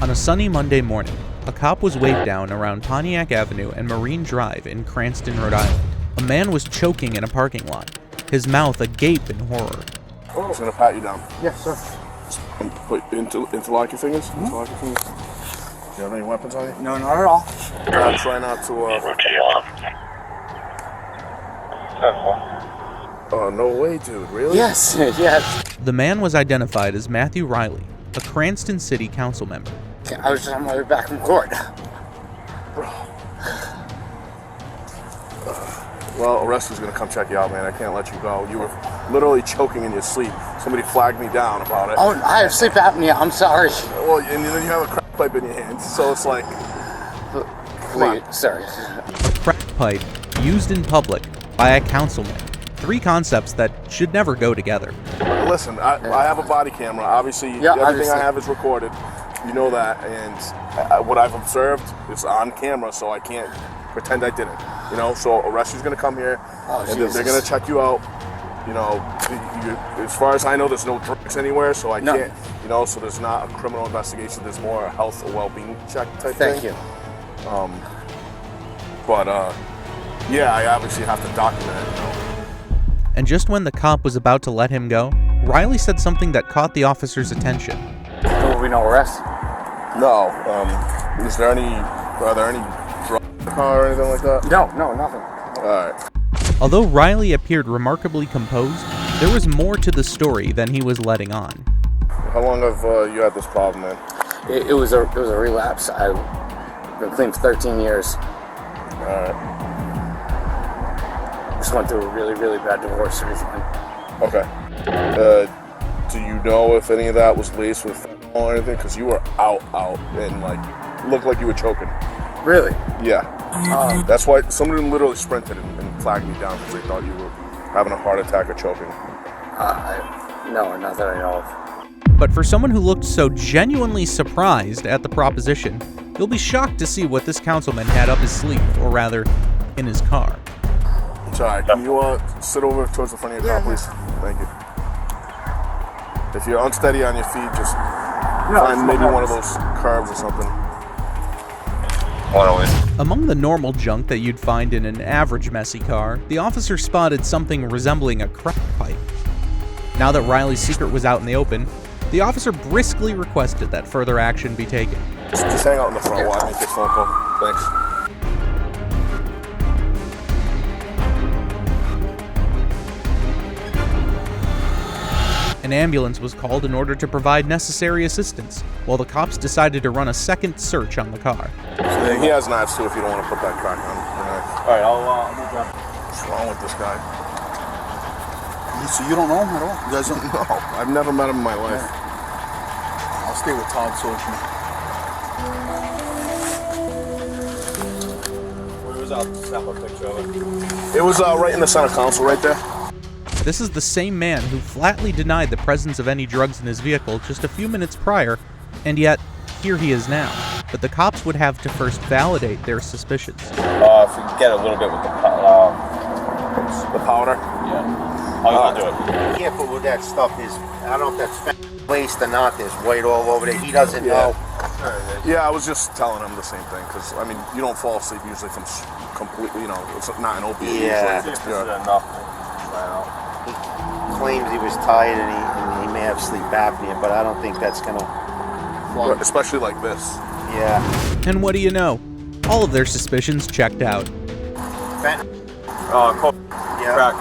On a sunny Monday morning, a cop was waved down around Pontiac Avenue and Marine Drive in Cranston, Rhode Island. A man was choking in a parking lot, his mouth agape in horror. I'm just gonna pat you down. Yes, sir. Put interlock your fingers. Interlock your fingers. Do you have any weapons on you? No, not at all. Try not to. Oh, no way, dude. Really? Yes, yes. The man was identified as Matthew Reilly, a Cranston City Council member. I was just on my way back from court. Well, a rescue's gonna come check you out, man. I can't let you go. You were literally choking in your sleep. Somebody flagged me down about it. Oh, I have sleep apnea. I'm sorry. Well, and then you have a crack pipe in your hand, so it's like... Wait, sorry. A crack pipe used in public by a councilman. Three concepts that should never go together. Listen, I have a body camera. Obviously, everything I have is recorded. You know that, and what I've observed is on camera, so I can't pretend I didn't. You know, so a rescue's gonna come here, and they're gonna check you out. You know, as far as I know, there's no drugs anywhere, so I can't. You know, so there's not a criminal investigation. There's more a health or well-being check type thing. Thank you. Yeah, I obviously have to document it. You know? And just when the cop was about to let him go, Reilly said something that caught the officer's attention. There will be no arrest? No. Are there any drugs in the car or anything like that? No, nothing. All right. Although Reilly appeared remarkably composed, there was more to the story than he was letting on. How long have you had this problem, man? It was a relapse. I've been clean for 13 years. All right. Just went through a really, really bad divorce recently. Okay. Do you know if any of that was laced with fentanyl or anything? Because you were out, and looked like you were choking. Really? Yeah. That's why somebody literally sprinted and flagged me down because they thought you were having a heart attack or choking. No, not that I know of. But for someone who looked so genuinely surprised at the proposition, you'll be shocked to see what this councilman had up his sleeve, or rather, in his car. Sorry, can you sit over towards the front of your car, please? Thank you. If you're unsteady on your feet, just find maybe one of those curbs or something. Among the normal junk that you'd find in an average messy car, the officer spotted something resembling a crack pipe. Now that Reilly's secret was out in the open, the officer briskly requested that further action be taken. Just hang out in the front while I make this phone call. Thanks. An ambulance was called in order to provide necessary assistance, while the cops decided to run a second search on the car. He has knives too if you don't want to put that crack on. Alright, I'll move that. What's wrong with this guy? So you don't know him at all? You guys don't know? No, I've never met him in my life. Yeah. I'll stay with Todd Social. Where was that? Snap a picture of it. It was right in the center console right there. This is the same man who flatly denied the presence of any drugs in his vehicle just a few minutes prior, and yet, here he is now. But the cops would have to first validate their suspicions. If we can get a little bit with the powder? Yeah. How you do it? Careful with that stuff. I don't know if that's waste or not. There's white all over there. He doesn't know. Yeah, I was just telling him the same thing, because, I mean, you don't fall asleep usually from completely, it's not an opiate Yeah. usually. This is enough. He claims he was tired and he may have sleep apnea, but I don't think that's going to... Especially like this. Yeah. And what do you know? All of their suspicions checked out. Fentanyl. Coke. Yeah. Crack.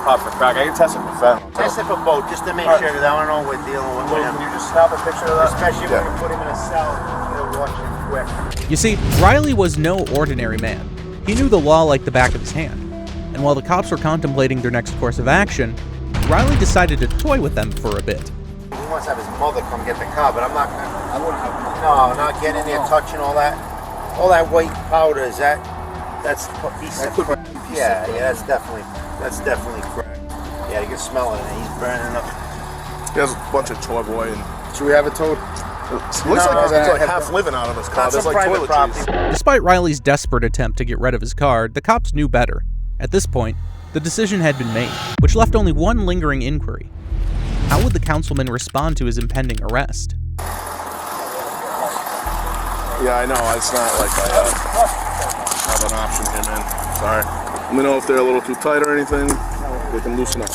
Pop for crack. I can test it for fentanyl. Test it for both, just to make sure that I don't know what we're dealing with him. Can you just snap a picture of that? Especially when you put him in a cell, he'll watch him quick. You see, Reilly was no ordinary man. He knew the law like the back of his hand. And while the cops were contemplating their next course of action, Reilly decided to toy with them for a bit. He wants to have his mother come get the car, but I'm not going to... No, not getting in there, touching all that. All that white powder, is that's a piece of crack. Yeah, that's definitely crack. Yeah, you can smell it, and he's burning up. He has a bunch of toy boy and... Should we have it towed? Looks like he's like half living out of his car. There's like toiletries. Despite Reilly's desperate attempt to get rid of his car, the cops knew better. At this point, the decision had been made, which left only one lingering inquiry. How would the councilman respond to his impending arrest? Yeah, I know. It's not like I have an option here, man. Sorry. Let me know if they're a little too tight or anything. They can loosen up.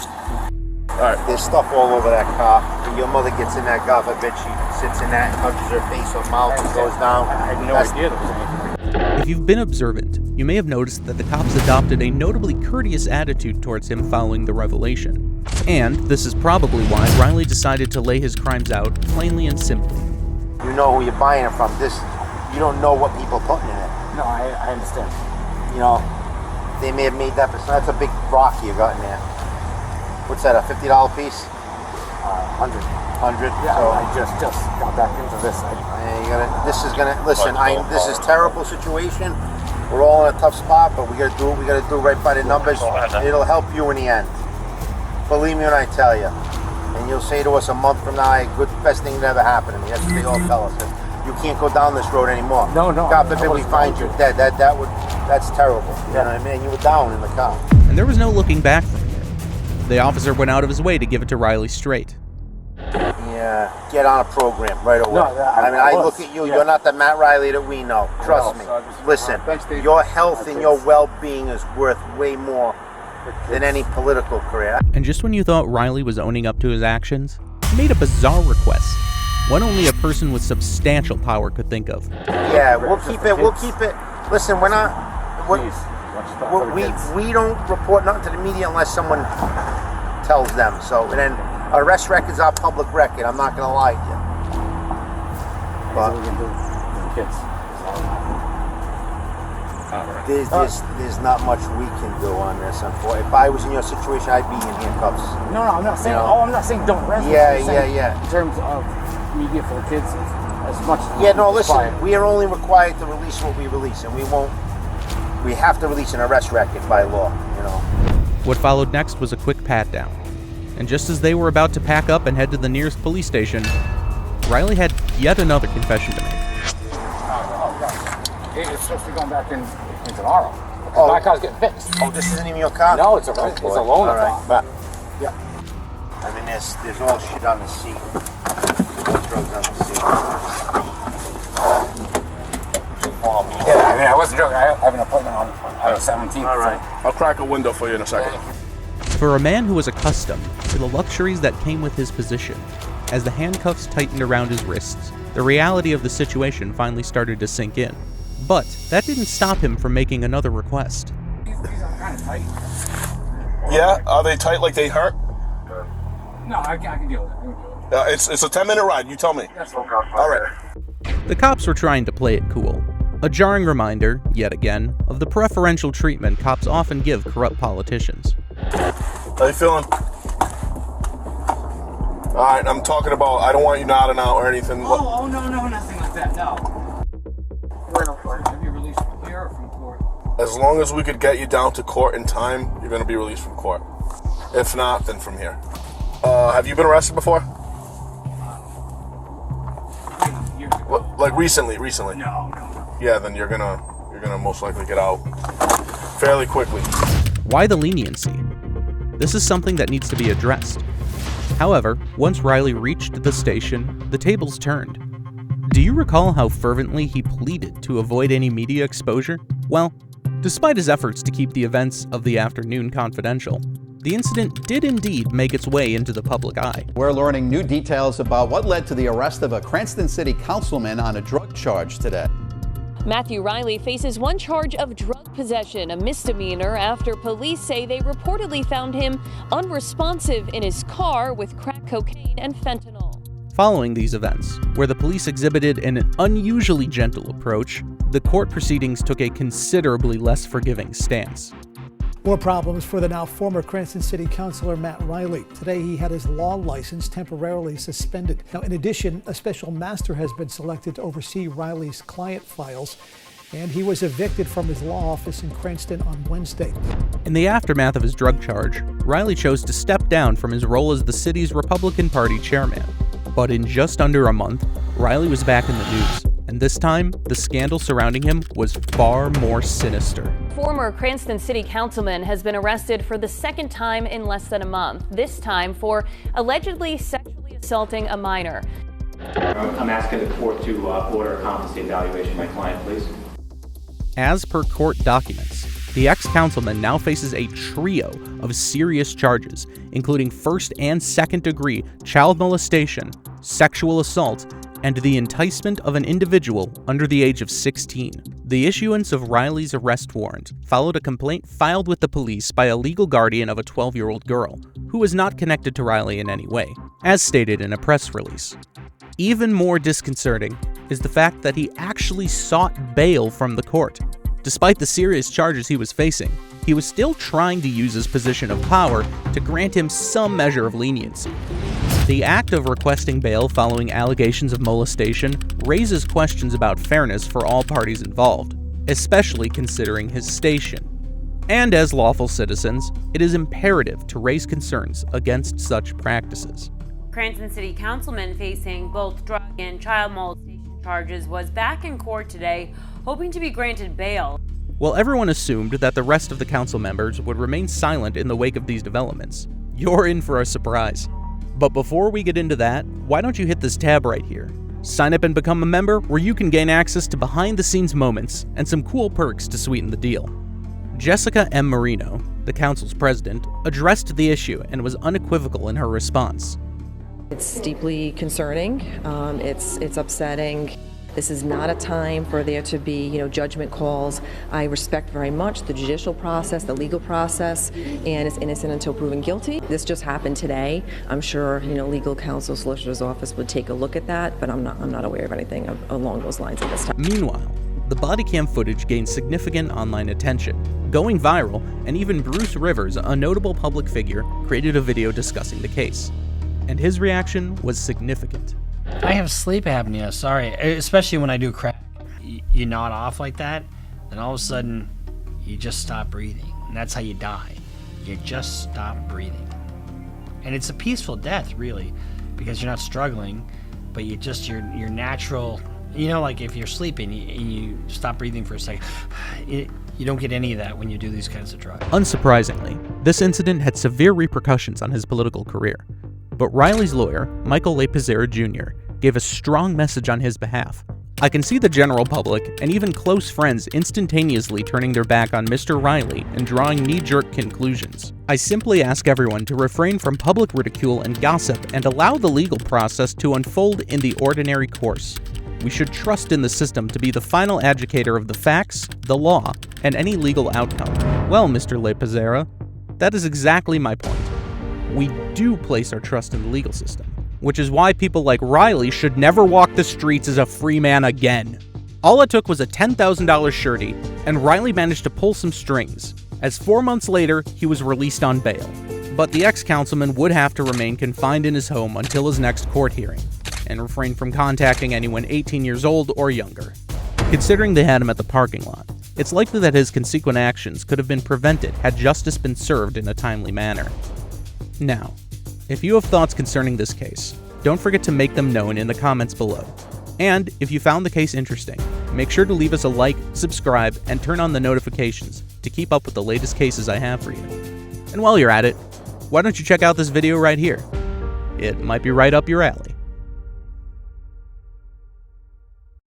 All right. There's stuff all over that car. When your mother gets in that car, I bet she sits in that, touches her face or mouth and goes down. I had no idea there was anything. If you've been observant, you may have noticed that the cops adopted a notably courteous attitude towards him following the revelation. And this is probably why Reilly decided to lay his crimes out plainly and simply. You know who you're buying it from. You don't know what people are putting in it. No, I understand. You know, they may have made that person. That's a big rock you got in there. What's that, a $50 piece? 100. 100? Yeah, So, I just got back into this. this is gonna, listen, this is a terrible situation. We're all in a tough spot, but we gotta do what we gotta do right by the numbers. It'll help you in the end. Believe me when I tell you. And you'll say to us a month from now, good, best thing that ever happened to me. That's what they all tell us. You can't go down this road anymore. No. God forbid we find you dead. That's terrible. You know what I mean? You were down in the car. And there was no looking back from here. The officer went out of his way to give it to Reilly straight. Yeah, get on a program right away. No, I look at you. Yeah. You're not the Matt Reilly that we know. Trust me. Listen, your health and your well-being is worth way more than any political career. And just when you thought Reilly was owning up to his actions, he made a bizarre request, one only a person with substantial power could think of. Yeah, we'll keep it. Listen, we're not. We don't report nothing to the media unless someone tells them. So, and then arrest record's our public record. I'm not gonna lie to you. But there's not much we can do on this. Unfortunately, if I was in your situation, I'd be in handcuffs. No, I'm not saying. You know? I'm not saying don't arrest. Yeah. In terms of media for the kids, as much. As Yeah, no. Listen, we are only required to release what we release, and we won't. We have to release an arrest record by law. You know. What followed next was a quick pat-down. And just as they were about to pack up and head to the nearest police station, Reilly had yet another confession to make. It's supposed to be going back in tomorrow. Oh. My car's getting fixed. Oh, this isn't even your car? No, it's a loaner All car. right, but Yeah. I mean, there's all shit on the seat. All drugs on the seat. Yeah, I mean, I wasn't joking. I have an appointment on the 17th. All right. I'll crack a window for you in a second. For a man who was accustomed to the luxuries that came with his position, as the handcuffs tightened around his wrists, the reality of the situation finally started to sink in. But that didn't stop him from making another request. These are kind of tight. Yeah, are they tight like they hurt? No, I can deal with it. It's a 10-minute ride. You tell me. That's okay. All right. The cops were trying to play it cool. A jarring reminder, yet again, of the preferential treatment cops often give corrupt politicians. How you feeling? All right, I'm talking about, I don't want you nodding out or anything. Oh, no, nothing like that, no. Have you released from here or from court? As long as we could get you down to court in time, you're going to be released from court. If not, then from here. Have you been arrested before? Years ago. Like recently? No. Yeah, then you're gonna most likely get out fairly quickly. Why the leniency? This is something that needs to be addressed. However, once Reilly reached the station, the tables turned. Do you recall how fervently he pleaded to avoid any media exposure? Well, despite his efforts to keep the events of the afternoon confidential, the incident did indeed make its way into the public eye. We're learning new details about what led to the arrest of a Cranston City councilman on a drug charge today. Matthew Reilly faces one charge of drug possession, a misdemeanor, after police say they reportedly found him unresponsive in his car with crack cocaine and fentanyl. Following these events, where the police exhibited an unusually gentle approach, the court proceedings took a considerably less forgiving stance. More problems for the now former Cranston City Councilor Matt Reilly. Today he had his law license temporarily suspended. Now, in addition, a special master has been selected to oversee Reilly's client files, and he was evicted from his law office in Cranston on Wednesday. In the aftermath of his drug charge, Reilly chose to step down from his role as the city's Republican Party chairman. But in just under a month, Reilly was back in the news. And this time, the scandal surrounding him was far more sinister. Former Cranston City Councilman has been arrested for the second time in less than a month, this time for allegedly sexually assaulting a minor. I'm asking the court to order a competency evaluation of my client, please. As per court documents, the ex-councilman now faces a trio of serious charges, including first and second degree child molestation, sexual assault, and the enticement of an individual under the age of 16. The issuance of Reilly's arrest warrant followed a complaint filed with the police by a legal guardian of a 12-year-old girl, who was not connected to Reilly in any way, as stated in a press release. Even more disconcerting is the fact that he actually sought bail from the court. Despite the serious charges he was facing, he was still trying to use his position of power to grant him some measure of leniency. The act of requesting bail following allegations of molestation raises questions about fairness for all parties involved, especially considering his station. And as lawful citizens, it is imperative to raise concerns against such practices. Cranston City Councilman facing both drug and child molestation charges was back in court today, hoping to be granted bail. While everyone assumed that the rest of the council members would remain silent in the wake of these developments, you're in for a surprise. But before we get into that, why don't you hit this tab right here? Sign up and become a member where you can gain access to behind-the-scenes moments and some cool perks to sweeten the deal. Jessica M. Marino, the council's president, addressed the issue and was unequivocal in her response. It's deeply concerning. It's upsetting. This is not a time for there to be, judgment calls. I respect very much the judicial process, the legal process, and it's innocent until proven guilty. This just happened today. I'm sure, legal counsel, solicitor's office would take a look at that, but I'm not aware of anything along those lines at this time. Meanwhile, the body cam footage gained significant online attention, going viral, and even Bruce Rivers, a notable public figure, created a video discussing the case. And his reaction was significant. I have sleep apnea, sorry, especially when I do crack. You nod off like that, then all of a sudden, you just stop breathing. And that's how you die. You just stop breathing. And it's a peaceful death, really, because you're not struggling, but your natural, like if you're sleeping and you stop breathing for a second, you don't get any of that when you do these kinds of drugs. Unsurprisingly, this incident had severe repercussions on his political career. But Reilly's lawyer, Michael LePizzera Jr., gave a strong message on his behalf. I can see the general public and even close friends instantaneously turning their back on Mr. Reilly and drawing knee-jerk conclusions. I simply ask everyone to refrain from public ridicule and gossip and allow the legal process to unfold in the ordinary course. We should trust in the system to be the final adjudicator of the facts, the law, and any legal outcome. Well, Mr. LePizzera, that is exactly my point. We do place our trust in the legal system, which is why people like Reilly should never walk the streets as a free man again. All it took was a $10,000 surety, and Reilly managed to pull some strings, as 4 months later, he was released on bail. But the ex-councilman would have to remain confined in his home until his next court hearing, and refrain from contacting anyone 18 years old or younger. Considering they had him at the parking lot, it's likely that his consequent actions could have been prevented had justice been served in a timely manner. Now, if you have thoughts concerning this case, don't forget to make them known in the comments below. And if you found the case interesting, make sure to leave us a like, subscribe, and turn on the notifications to keep up with the latest cases I have for you. And while you're at it, why don't you check out this video right here? It might be right up your alley.